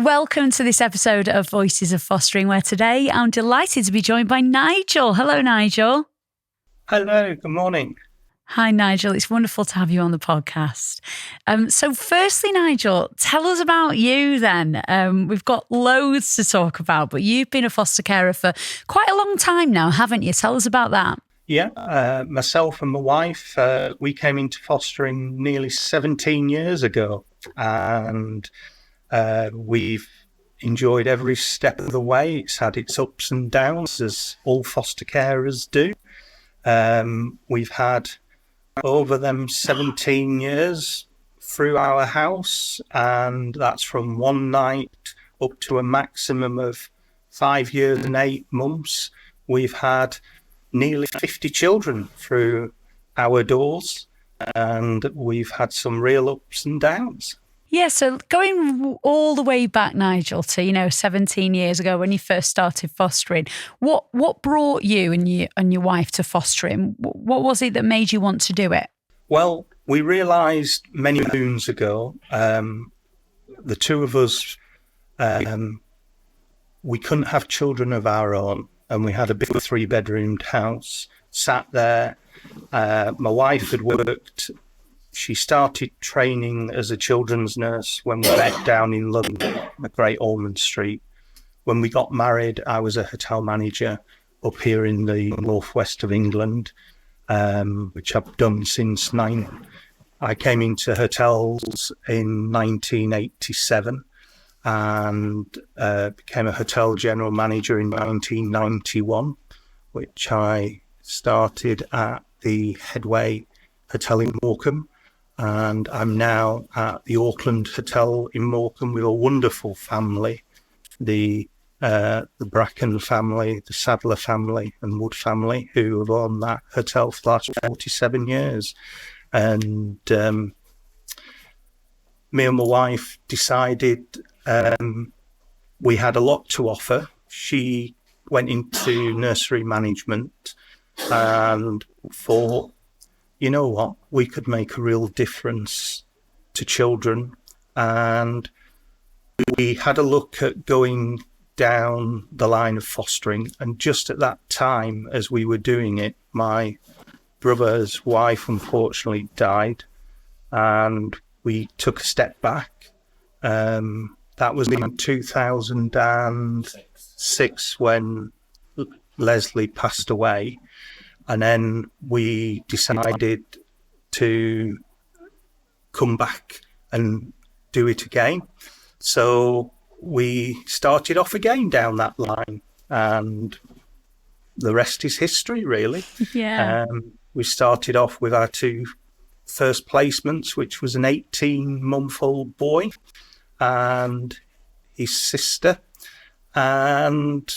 Welcome to this episode of Voices of Fostering, where today I'm delighted to be joined by Nigel. Hello, Nigel. Hello, good morning. Hi, Nigel. It's wonderful to have you on the podcast. So firstly, Nigel, tell us about you then. We've got loads to talk about, but you've been a foster carer for quite a long time now, haven't you? Tell us about that. Yeah, myself and my wife, we came into fostering nearly 17 years ago, and we've enjoyed every step of the way. It's had its ups and downs, as all foster carers do. We've had over them 17 years through our house, and that's from one night up to a maximum of 5 years and 8 months. We've had nearly 50 children through our doors, and we've had some real ups and downs. Yeah, so going all the way back, Nigel, to 17 years ago when you first started fostering, what brought you and your wife to fostering? What was it that made you want to do it? Well, we realised many moons ago, the two of us, we couldn't have children of our own, and we had a big 3-bedroomed house. Sat there, my wife had worked. She started training as a children's nurse when we met down in London, at Great Ormond Street. When we got married, I was a hotel manager up here in the northwest of England, which I've done since I came into hotels in 1987 and became a hotel general manager in 1991, which I started at the Headway Hotel in Morecambe. And I'm now at the Auckland Hotel in Morecambe with a wonderful family, the Bracken family, the Sadler family and Wood family, who have owned that hotel for the last 47 years. And me and my wife decided we had a lot to offer. She went into nursery management and thought, you know what, we could make a real difference to children. And we had a look at going down the line of fostering. And just at that time, as we were doing it, my brother's wife unfortunately died, and we took a step back. That was in 2006 when Leslie passed away. And then we decided to come back and do it again. So we started off again down that line, and the rest is history, really. Yeah. We started off with our 2 first placements, which was an 18-month-old boy and his sister. And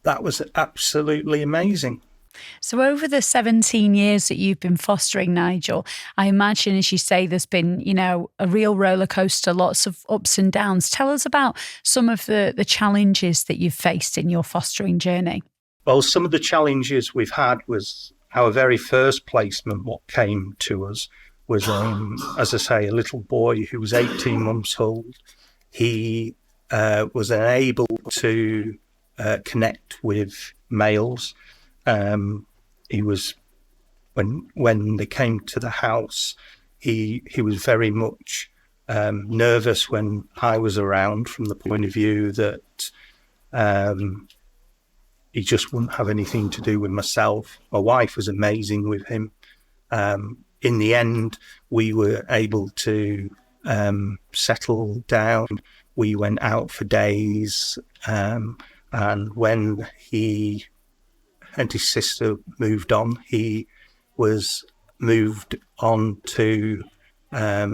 that was absolutely amazing. So over the 17 years that you've been fostering, Nigel, I imagine, as you say, there's been, a real roller coaster, lots of ups and downs. Tell us about some of the challenges that you've faced in your fostering journey. Well, some of the challenges we've had was our very first placement. What came to us was, as I say, a little boy who was 18 months old. He was unable to connect with males. He was, when they came to the house, he was very much nervous when I was around, from the point of view that he just wouldn't have anything to do with myself. My wife was amazing with him. In the end, we were able to settle down. We went out for days, and when he and his sister moved on, he was moved on to a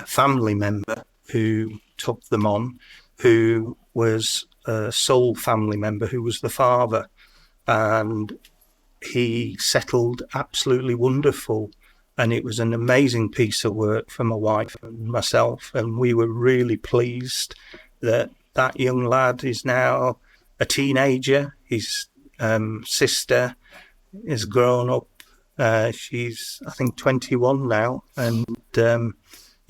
family member who took them on, who was a sole family member, who was the father. And he settled absolutely wonderful. And it was an amazing piece of work for my wife and myself. And we were really pleased that that young lad is now a teenager. His sister is grown up. She's, I think, 21 now. And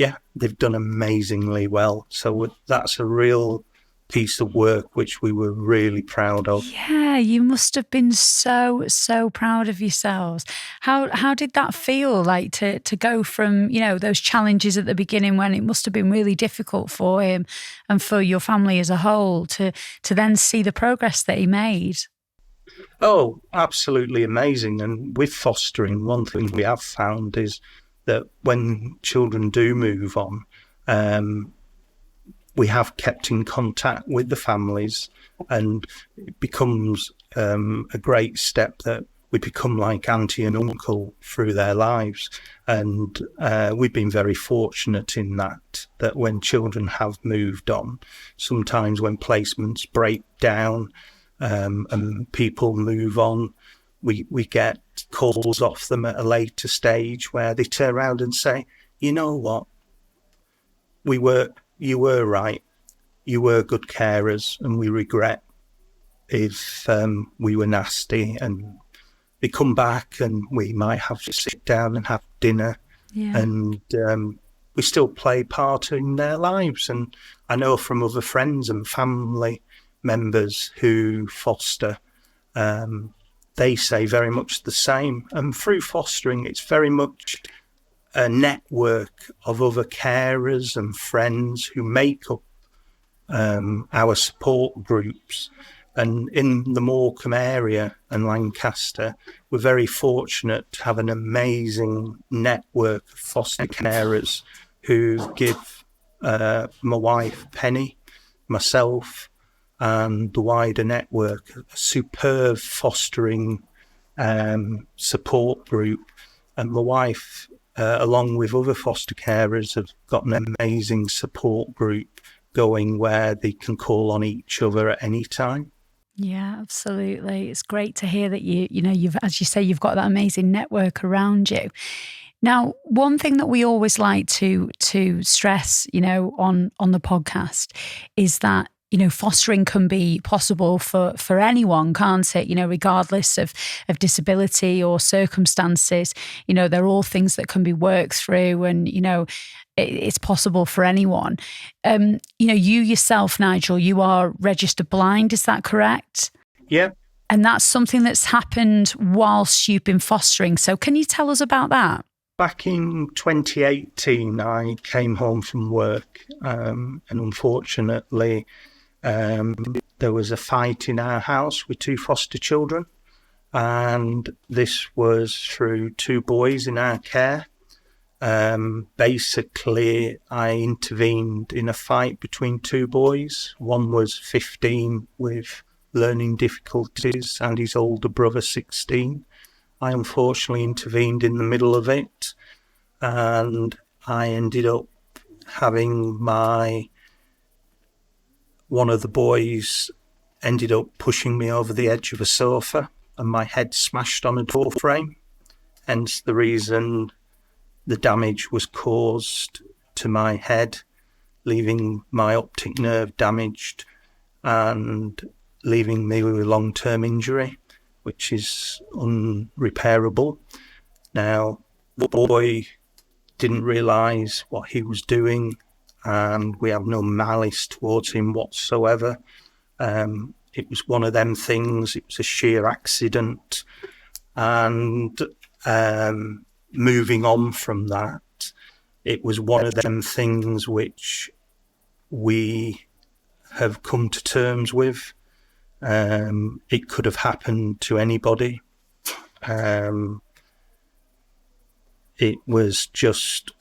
yeah, they've done amazingly well. So that's a real piece of work which we were really proud of. Yeah, you must have been so, so proud of yourselves. How did that feel like to go from, those challenges at the beginning when it must have been really difficult for him and for your family as a whole to then see the progress that he made? Oh, absolutely amazing. And with fostering, one thing we have found is that when children do move on, we have kept in contact with the families, and it becomes a great step that we become like auntie and uncle through their lives. And we've been very fortunate in that when children have moved on, sometimes when placements break down and people move on, we get calls off them at a later stage where they turn around and say, you know what, you were right. You were good carers, and we regret if we were nasty. And they come back, and we might have to sit down and have dinner, and we still play part in their lives. And I know from other friends and family members who foster, they say very much the same. And through fostering, it's very much a network of other carers and friends who make up our support groups. And in the Morecambe area and Lancaster, we're very fortunate to have an amazing network of foster carers who give my wife Penny, myself, and the wider network a superb fostering support group. And my wife, along with other foster carers, have got an amazing support group going where they can call on each other at any time. Yeah, absolutely. It's great to hear that you've, as you say, you've got that amazing network around you. Now, one thing that we always like to stress, on the podcast is that fostering can be possible for anyone, can't it? Regardless of disability or circumstances, they're all things that can be worked through, and, it's possible for anyone. You yourself, Nigel, you are registered blind, is that correct? Yeah. And that's something that's happened whilst you've been fostering. So can you tell us about that? Back in 2018, I came home from work, and unfortunately, there was a fight in our house with two foster children, and this was through two boys in our care. Basically, I intervened in a fight between two boys. One was 15 with learning difficulties and his older brother 16. I unfortunately intervened in the middle of it, and I ended up having one of the boys ended up pushing me over the edge of a sofa, and my head smashed on a door frame. Hence the reason the damage was caused to my head, leaving my optic nerve damaged and leaving me with a long-term injury, which is unrepairable. Now, the boy didn't realise what he was doing, and we have no malice towards him whatsoever. It was one of them things, it was a sheer accident. And moving on from that, it was one of them things which we have come to terms with. It could have happened to anybody. It was just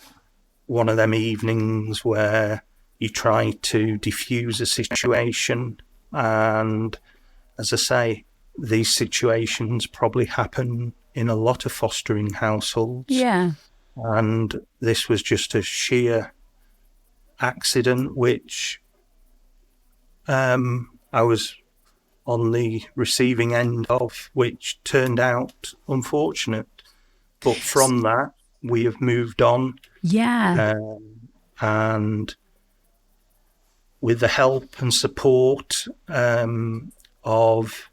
one of them evenings where you try to diffuse a situation, and as I say, these situations probably happen in a lot of fostering households. Yeah. And this was just a sheer accident, which I was on the receiving end of, which turned out unfortunate. But from that, we have moved on. Yeah. And with the help and support of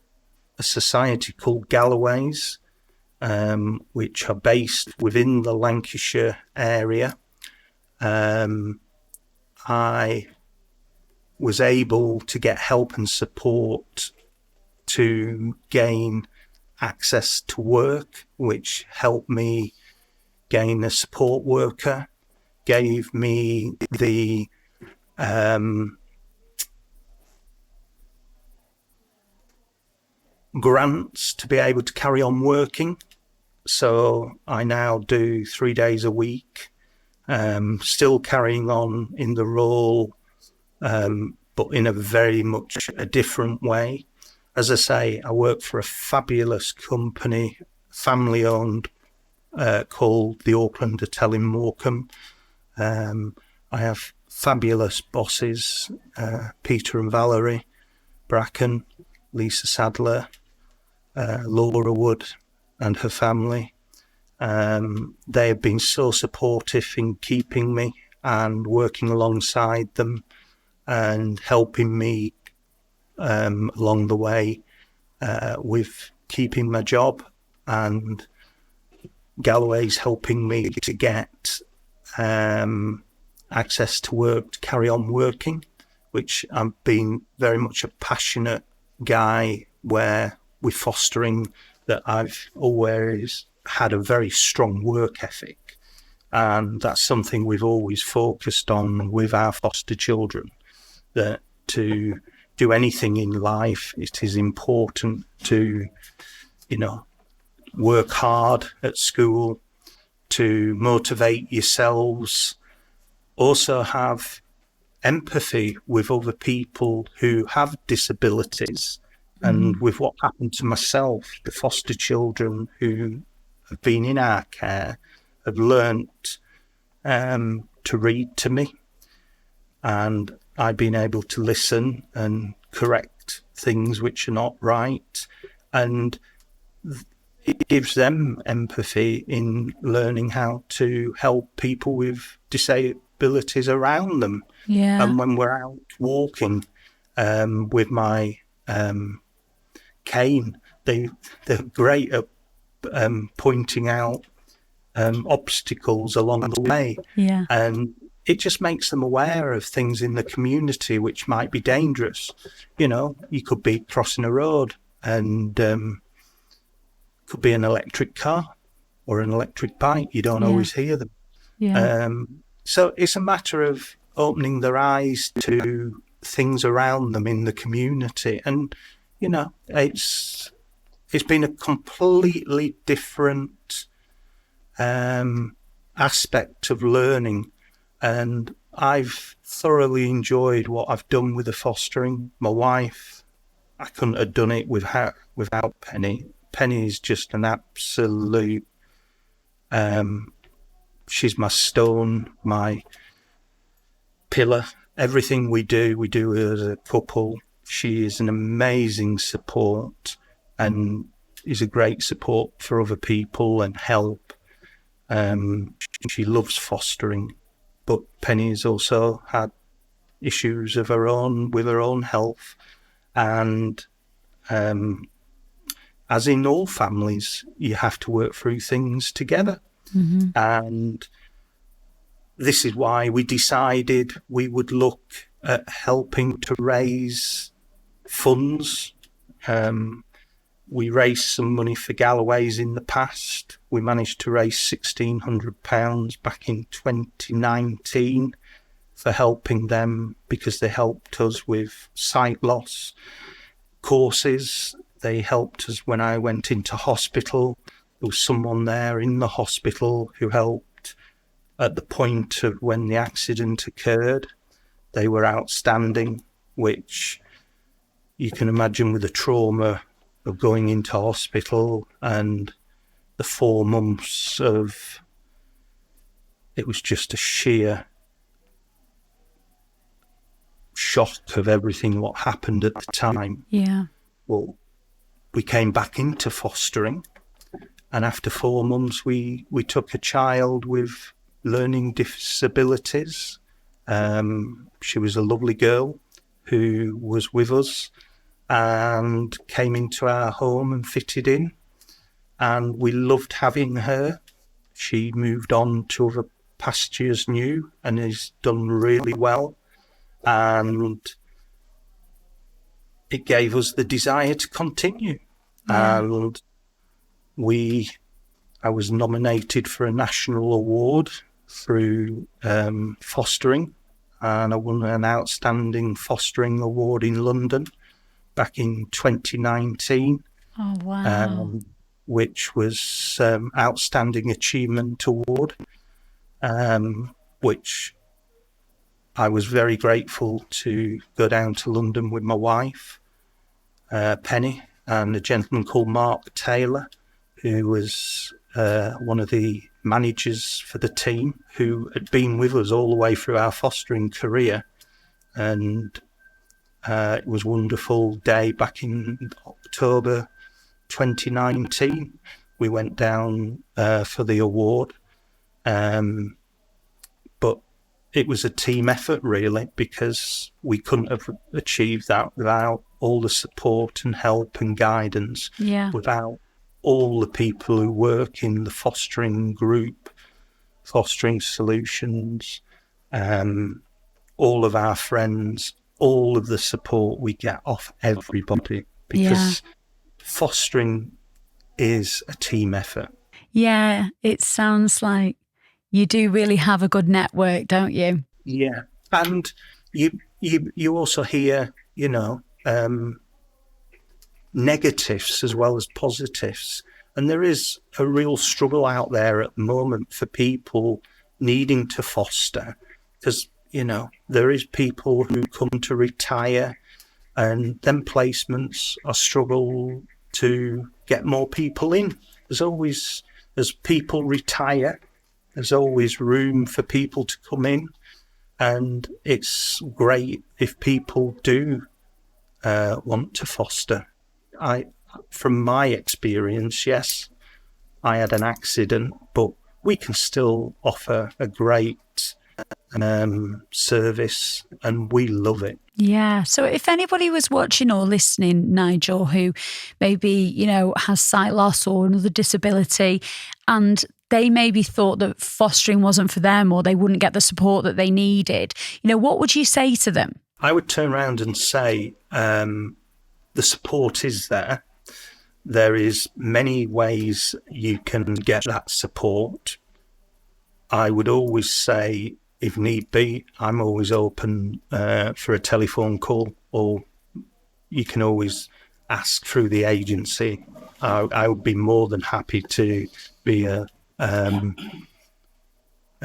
a society called Galloway's, which are based within the Lancashire area, I was able to get help and support to gain access to work, which helped me gain a support worker, gave me the grants to be able to carry on working. So I now do 3 days a week, still carrying on in the role, but in a very much a different way. As I say, I work for a fabulous company, family-owned, called the Auckland Hotel in Morecambe. I have fabulous bosses, Peter and Valerie Bracken, Lisa Sadler, Laura Wood and her family. They have been so supportive in keeping me and working alongside them and helping me along the way with keeping my job, and Galloway's helping me to get access to work to carry on working, which I've been very much a passionate guy where with fostering that I've always had a very strong work ethic, and that's something we've always focused on with our foster children, that to do anything in life, it is important to, work hard at school, to motivate yourselves, also have empathy with other people who have disabilities. And with what happened to myself, the foster children who have been in our care have learnt to read to me, and I've been able to listen and correct things which are not right, and it gives them empathy in learning how to help people with disabilities around them. Yeah. And when we're out walking with my cane, they're great at pointing out obstacles along the way. Yeah. And it just makes them aware of things in the community which might be dangerous. You could be crossing a road and could be an electric car or an electric bike. You don't always hear them. Yeah. So it's a matter of opening their eyes to things around them in the community. And, it's been a completely different aspect of learning. And I've thoroughly enjoyed what I've done with the fostering. My wife, I couldn't have done it without Penny. Penny is just an absolute, she's my stone, my pillar. Everything we do as a couple. She is an amazing support and is a great support for other people and help. She loves fostering, but Penny has also had issues of her own with her own health, and as in all families, you have to work through things together. Mm-hmm. And this is why we decided we would look at helping to raise funds. We raised some money for Galloway's in the past. We managed to raise £1,600 back in 2019 for helping them, because they helped us with sight loss courses. They helped us when I went into hospital. There was someone there in the hospital who helped at the point of when the accident occurred. They were outstanding, which you can imagine with the trauma of going into hospital and the 4 months of, it was just a sheer shock of everything what happened at the time. Yeah. Well, we came back into fostering, and after 4 months we took a child with learning disabilities. She was a lovely girl who was with us and came into our home and fitted in, and we loved having her. She moved on to other past year's new, and he's done really well. And it gave us the desire to continue. Yeah. And I was nominated for a national award through fostering, and I won an outstanding fostering award in London back in 2019. Oh, wow. Which was Outstanding Achievement Award, which I was very grateful to go down to London with my wife, Penny, and a gentleman called Mark Taylor, who was one of the managers for the team, who had been with us all the way through our fostering career. And it was a wonderful day back in October 2019. We went down for the award, but it was a team effort, really, because we couldn't have achieved that without all the support and help and guidance, without all the people who work in the fostering group, Fostering Solutions, all of our friends, all of the support we get off everybody, because fostering is a team effort. Yeah, it sounds like you do really have a good network, don't you? Yeah, and you also hear, negatives as well as positives, and there is a real struggle out there at the moment for people needing to foster, because there is people who come to retire, and then placements are struggle to get more people in. There's always, as people retire, there's always room for people to come in, and it's great if people do want to foster. From my experience, yes, I had an accident, but we can still offer a great service, and we love it. Yeah. So if anybody was watching or listening, Nigel, who maybe, has sight loss or another disability, and they maybe thought that fostering wasn't for them, or they wouldn't get the support that they needed, what would you say to them? I would turn around and say the support is there. There is many ways you can get that support. I would always say, if need be, I'm always open for a telephone call, or you can always ask through the agency. I would be more than happy to be a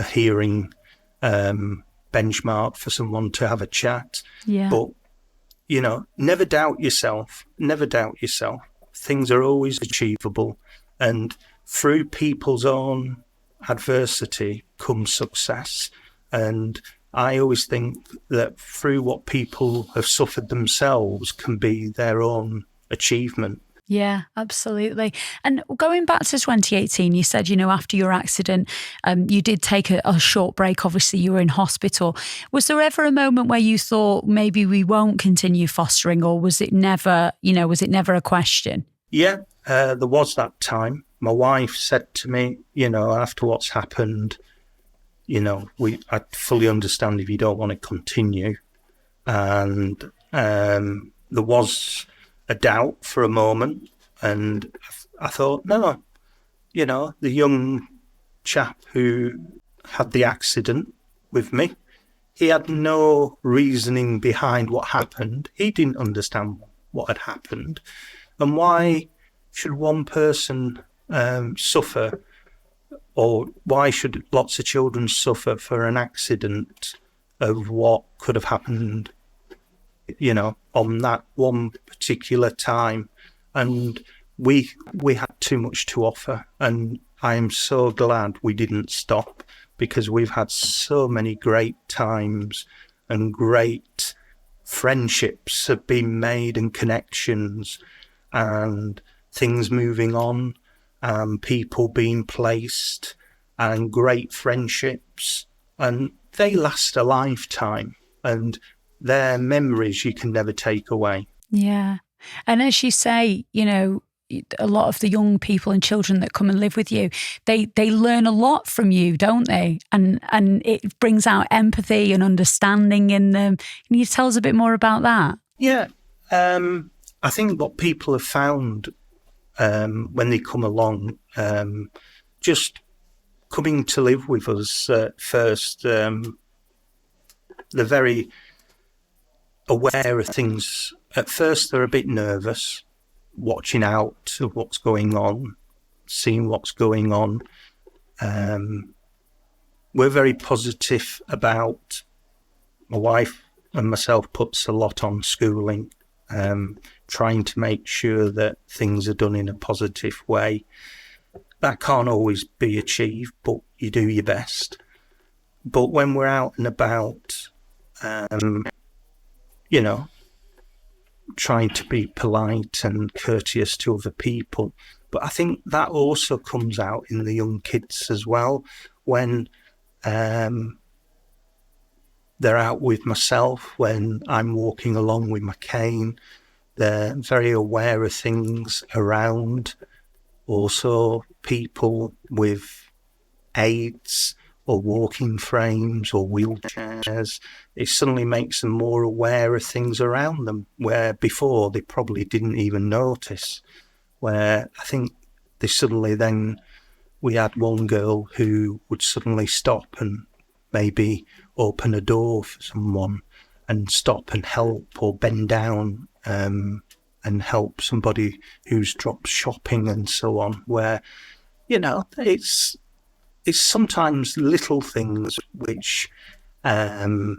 hearing benchmark for someone to have a chat. Yeah. But, never doubt yourself. Never doubt yourself. Things are always achievable. And through people's own adversity comes success. And I always think that through what people have suffered themselves can be their own achievement. Yeah, absolutely. And going back to 2018, you said, after your accident, you did take a short break. Obviously, you were in hospital. Was there ever a moment where you thought maybe we won't continue fostering, or was it never, a question? Yeah, there was that time. My wife said to me, after what's happened, I fully understand if you don't want to continue. And there was a doubt for a moment, and I thought, no, the young chap who had the accident with me, he had no reasoning behind what happened. He didn't understand what had happened. And why should one person suffer, or why should lots of children suffer for an accident of what could have happened, on that one particular time? And we had too much to offer, and I am so glad we didn't stop, because we've had so many great times, and great friendships have been made, and connections, and things moving on, and people being placed, and great friendships, and they last a lifetime, and they're memories you can never take away. Yeah. And as you say, a lot of the young people and children that come and live with you, they learn a lot from you, don't they? And it brings out empathy and understanding in them. Can you tell us a bit more about that? Yeah. I think what people have found when they come along, just coming to live with us first, they're very aware of things. At first, they're a bit nervous, watching out of what's going on, seeing what's going on. We're very positive about, my wife and myself puts a lot on schooling, trying to make sure that things are done in a positive way. That can't always be achieved, but you do your best. But when we're out and about, trying to be polite and courteous to other people. But I think that also comes out in the young kids as well. When they're out with myself, when I'm walking along with my cane, they're very aware of things around. Also, people with aids or walking frames or wheelchairs, it suddenly makes them more aware of things around them, where before they probably didn't even notice. Where I think they suddenly then, we had one girl who would suddenly stop and maybe open a door for someone and stop and help, or bend down and help somebody who's dropped shopping and so on, where, it's sometimes little things which my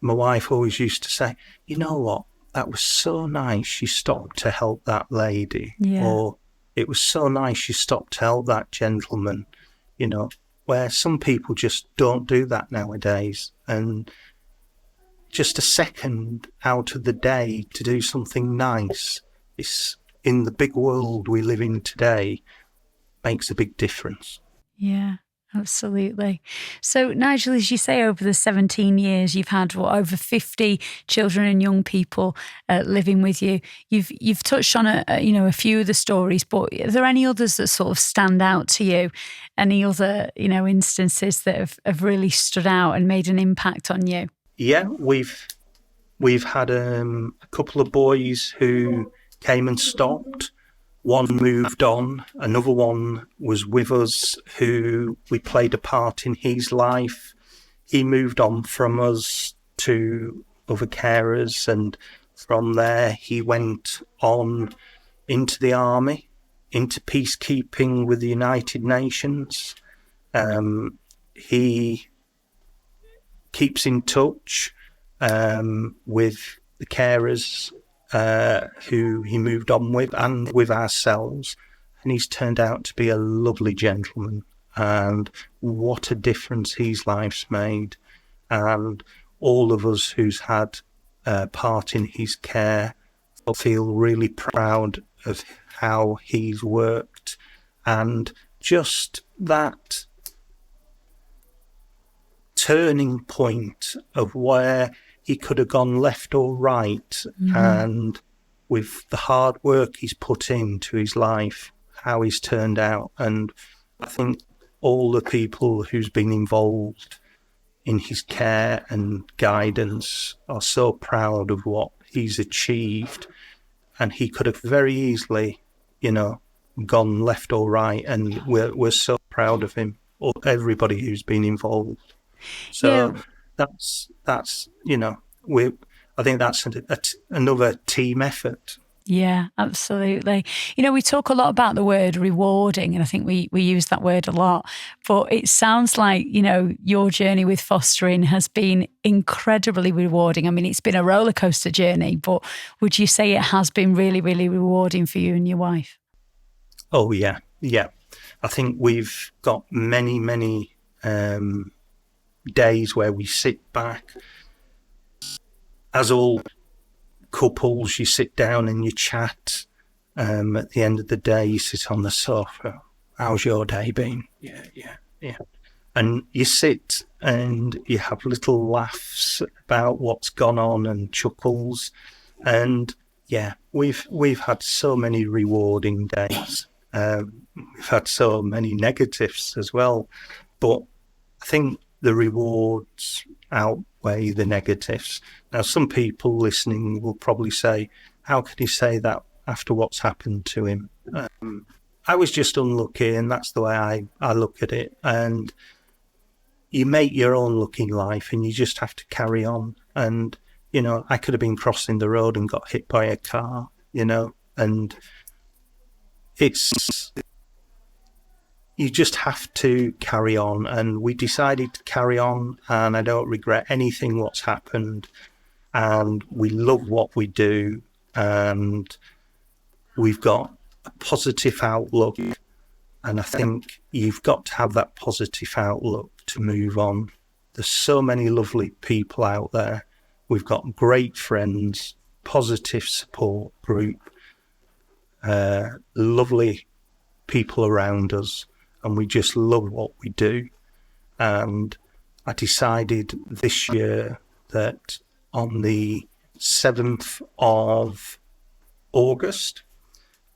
wife always used to say, you know what, that was so nice she stopped to help that lady. Yeah. Or it was so nice she stopped to help that gentleman, where some people just don't do that nowadays. And just a second out of the day to do something nice, is, in the big world we live in today, makes a big difference. Yeah, absolutely. So, Nigel, as you say, over the 17 years, you've had over 50 children and young people living with you. You've touched on a few of the stories, but are there any others that sort of stand out to you? Any other instances that have really stood out and made an impact on you? Yeah, we've had a couple of boys who came and stopped. One moved on, another one was with us, who we played a part in his life. He moved on from us to other carers, and from there he went on into the army, into peacekeeping with the United Nations. He keeps in touch with the carers who he moved on with, and with ourselves, and he's turned out to be a lovely gentleman, and what a difference his life's made. And all of us who's had part in his care feel really proud of how he's worked, and just that turning point of where he could have gone left or right. Mm-hmm. And with the hard work he's put into his life, how he's turned out. And I think all the people who's been involved in his care and guidance are so proud of what he's achieved. And he could have very easily, gone left or right. And we're so proud of him, or everybody who's been involved. So that's I think that's another team effort. Yeah, absolutely. We talk a lot about the word rewarding, and I think we use that word a lot, but it sounds like, your journey with fostering has been incredibly rewarding. I mean, it's been a roller coaster journey, but would you say it has been really, really rewarding for you and your wife? Oh, yeah. Yeah. I think we've got many, many days where we sit back. As all couples, you sit down and you chat. At the end of the day, you sit on the sofa. How's your day been? Yeah. And you sit and you have little laughs about what's gone on and chuckles. And Yeah, we've had so many rewarding days. We've had so many negatives as well, but I think the rewards outweigh the negatives. Now, some people listening will probably say, "How can he say that after what's happened to him?" I was just unlucky, and that's the way I look at it. And you make your own luck in life, and you just have to carry on. And I could have been crossing the road and got hit by a car, and you just have to carry on. And we decided to carry on, and I don't regret anything what's happened. And we love what we do, and we've got a positive outlook. And I think you've got to have that positive outlook to move on. There's so many lovely people out there. We've got great friends, positive support group, lovely people around us, and we just love what we do. And I decided this year that on the 7th of August,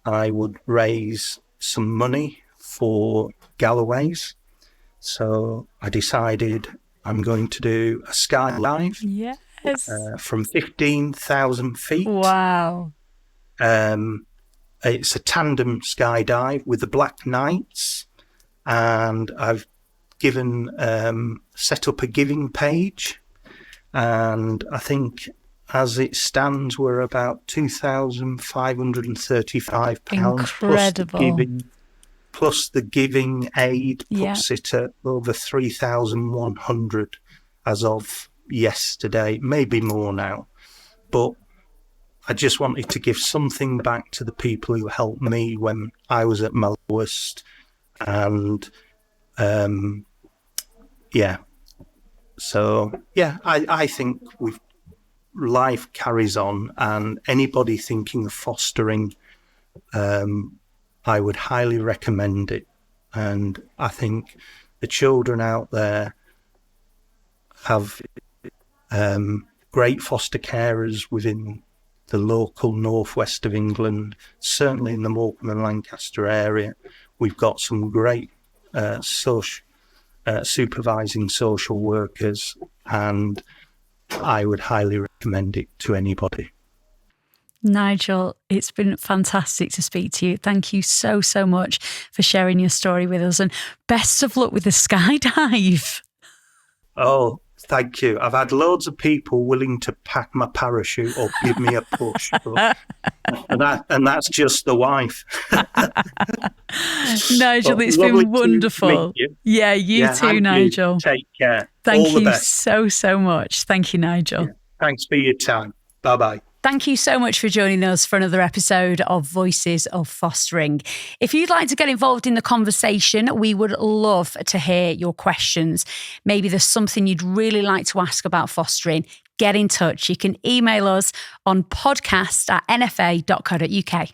I would raise some money for Galloway's. So I decided I'm going to do a skydive. Yes. From 15,000 feet. Wow. It's a tandem skydive with the Black Knights, and I've set up a giving page, and I think as it stands, we're about £2,535. Incredible. Plus the giving aid puts it at over 3,100 as of yesterday, maybe more now. But I just wanted to give something back to the people who helped me when I was at my lowest. And I think life carries on, and anybody thinking of fostering, I would highly recommend it. And I think the children out there have great foster carers within the local northwest of England. Certainly in the Morecambe and Lancaster area, we've got some great supervising social workers, and I would highly recommend it to anybody. Nigel, it's been fantastic to speak to you. Thank you so, so much for sharing your story with us, and best of luck with the skydive. Oh, thank you. I've had loads of people willing to pack my parachute or give me a push. and that's just the wife. Nigel, it's been wonderful. You. Yeah, you too, Nigel. Take care. Thank All the you best. so, so much. Thank you, Nigel. Yeah. Thanks for your time. Bye-bye. Thank you so much for joining us for another episode of Voices of Fostering. If you'd like to get involved in the conversation, we would love to hear your questions. Maybe there's something you'd really like to ask about fostering. Get in touch. You can email us on podcast@nfa.co.uk.